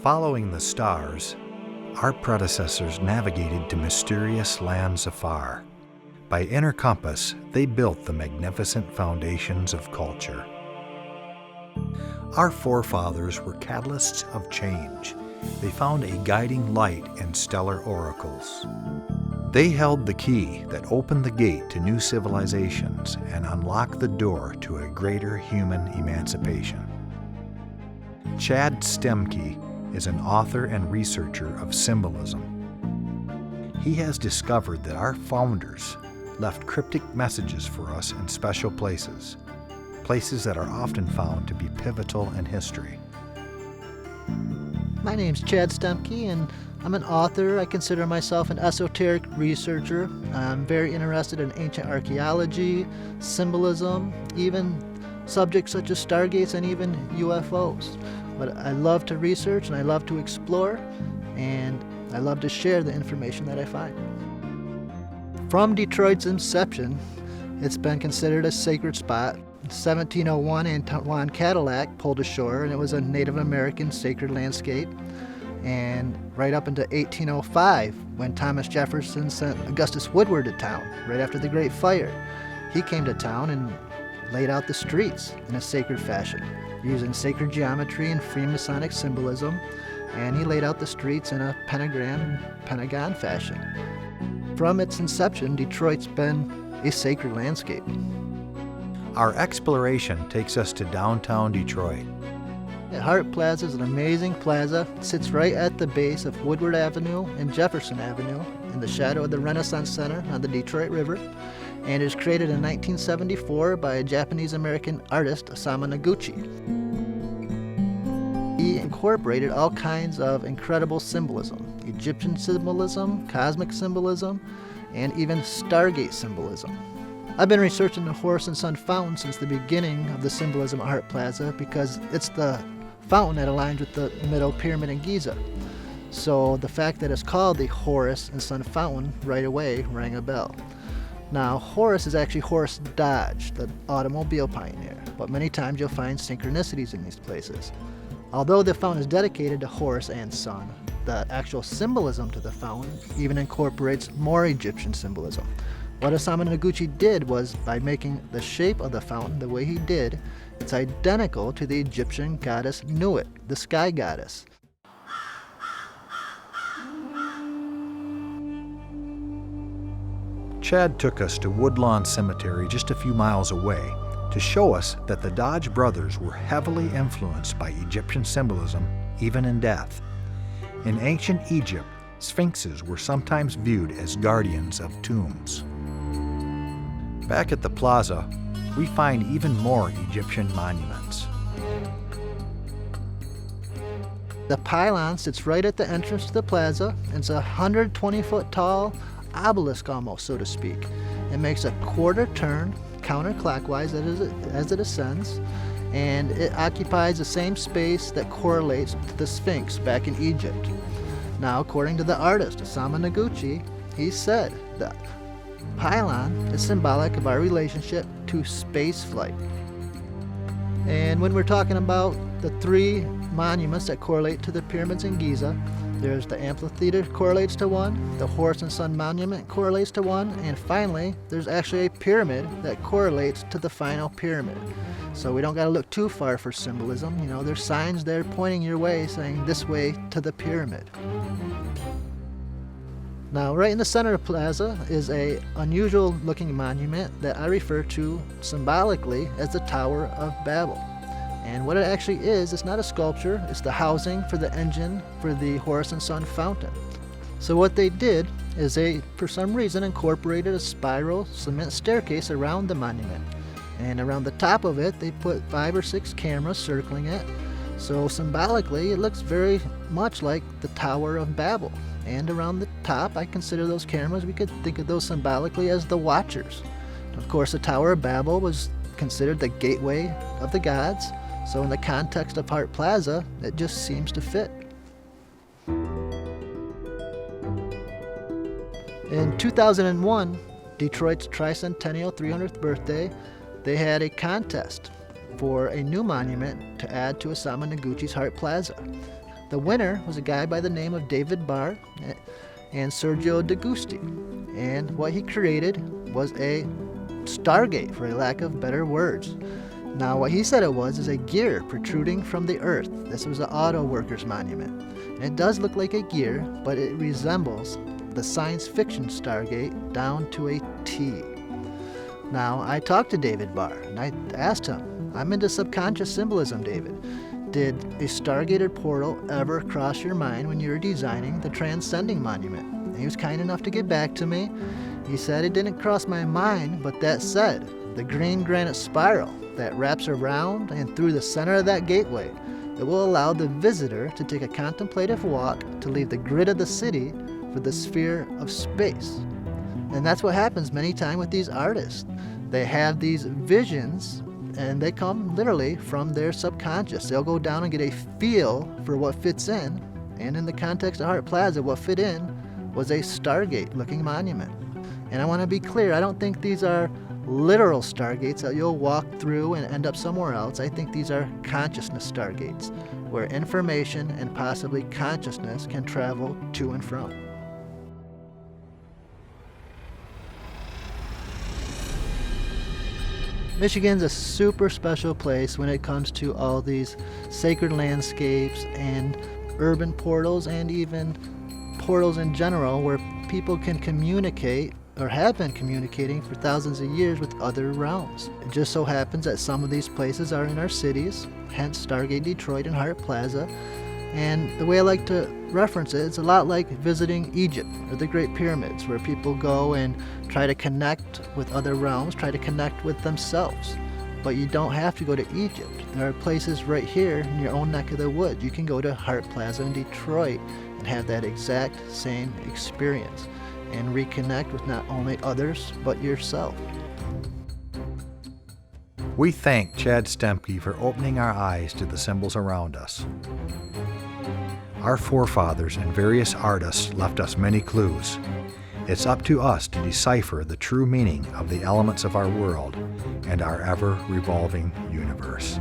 Following the stars, our predecessors navigated to mysterious lands afar. By inner compass, they built the magnificent foundations of culture. Our forefathers were catalysts of change. They found a guiding light in stellar oracles. They held the key that opened the gate to new civilizations and unlocked the door to a greater human emancipation. Chad Stemke is an author and researcher of symbolism. He has discovered that our founders left cryptic messages for us in special places, places that are often found to be pivotal in history. My name's Chad Stemke, and I'm an author. I consider myself an esoteric researcher. I'm very interested in ancient archaeology, symbolism, even subjects such as Stargates and even UFOs. But I love to research and I love to explore, and I love to share the information that I find. From Detroit's inception, it's been considered a sacred spot. In 1701, Antoine Cadillac pulled ashore, and it was a Native American sacred landscape. And right up into 1805, when Thomas Jefferson sent Augustus Woodward to town, right after the Great Fire, he came to town and laid out the streets in a sacred fashion, using sacred geometry and Freemasonic symbolism, and he laid out the streets in a pentagram and pentagon fashion. From its inception, Detroit's been a sacred landscape. Our exploration takes us to downtown Detroit. Hart Plaza is an amazing plaza. It sits right at the base of Woodward Avenue and Jefferson Avenue in the shadow of the Renaissance Center on the Detroit River, and it was created in 1974 by a Japanese-American artist, Osamu Noguchi. He incorporated all kinds of incredible symbolism: Egyptian symbolism, cosmic symbolism, and even Stargate symbolism. I've been researching the Horus and Sun fountain since the beginning of the symbolism at Hart Plaza because it's the fountain that aligns with the middle pyramid in Giza. So the fact that it's called the Horus and Sun fountain right away rang a bell. Now, Horus is actually Horace Dodge, the automobile pioneer, but many times you'll find synchronicities in these places. Although the fountain is dedicated to Horus and Sun, the actual symbolism to the fountain even incorporates more Egyptian symbolism. What Osamu Noguchi did was, by making the shape of the fountain the way he did, it's identical to the Egyptian goddess Nuit, the sky goddess. Chad took us to Woodlawn Cemetery just a few miles away to show us that the Dodge brothers were heavily influenced by Egyptian symbolism, even in death. In ancient Egypt, sphinxes were sometimes viewed as guardians of tombs. Back at the plaza, we find even more Egyptian monuments. The pylon sits right at the entrance to the plaza, and it's a 120-foot tall obelisk almost, so to speak. It makes a quarter turn counterclockwise as it ascends, and it occupies the same space that correlates to the Sphinx back in Egypt. Now, according to the artist Osamu Noguchi, he said that pylon is symbolic of our relationship to space flight. And when we're talking about the three monuments that correlate to the pyramids in Giza, there's the amphitheater correlates to one, the Horus and Sun monument correlates to one, and finally, there's actually a pyramid that correlates to the final pyramid. So we don't got to look too far for symbolism. You know, there's signs there pointing your way, saying this way to the pyramid. Now, right in the center of the plaza is a unusual looking monument that I refer to symbolically as the Tower of Babel. And what it actually is, it's not a sculpture, it's the housing for the engine for the Horus and Sun fountain. So what they did is they, for some reason, incorporated a spiral cement staircase around the monument. And around the top of it, they put 5 or 6 cameras circling it. So symbolically, it looks very much like the Tower of Babel. And around the top, I consider those cameras, we could think of those symbolically as the Watchers. Of course, the Tower of Babel was considered the gateway of the gods. So in the context of Hart Plaza, it just seems to fit. In 2001, Detroit's tricentennial 300th birthday, they had a contest for a new monument to add to Osamu Noguchi's Hart Plaza. The winner was a guy by the name of David Barr and Sergio De Gusti. And what he created was a Stargate, for a lack of better words. Now, what he said it was is a gear protruding from the earth. This was an auto workers monument. And it does look like a gear, but it resembles the science fiction Stargate down to a T. Now, I talked to David Barr, and I asked him, I'm into subconscious symbolism, David. Did a Stargated portal ever cross your mind when you were designing the Transcending Monument? And he was kind enough to get back to me. He said it didn't cross my mind, but that said, the green granite spiral that wraps around and through the center of that gateway, it will allow the visitor to take a contemplative walk to leave the grid of the city for the sphere of space. And that's what happens many times with these artists. They have these visions, and they come literally from their subconscious. They'll go down and get a feel for what fits in, and in the context of Hart Plaza, what fit in was a Stargate-looking monument. And I want to be clear, I don't think these are literal Stargates that you'll walk through and end up somewhere else. I think these are consciousness Stargates, where information and possibly consciousness can travel to and from. Michigan's a super special place when it comes to all these sacred landscapes and urban portals, and even portals in general, where people can communicate or have been communicating for thousands of years with other realms. It just so happens that some of these places are in our cities, hence Stargate Detroit and Hart Plaza. And the way I like to reference it, it's a lot like visiting Egypt or the Great Pyramids, where people go and try to connect with other realms, try to connect with themselves. But you don't have to go to Egypt. There are places right here in your own neck of the woods. You can go to Hart Plaza in Detroit and have that exact same experience and reconnect with not only others, but yourself. We thank Chad Stemke for opening our eyes to the symbols around us. Our forefathers and various artists left us many clues. It's up to us to decipher the true meaning of the elements of our world and our ever-revolving universe.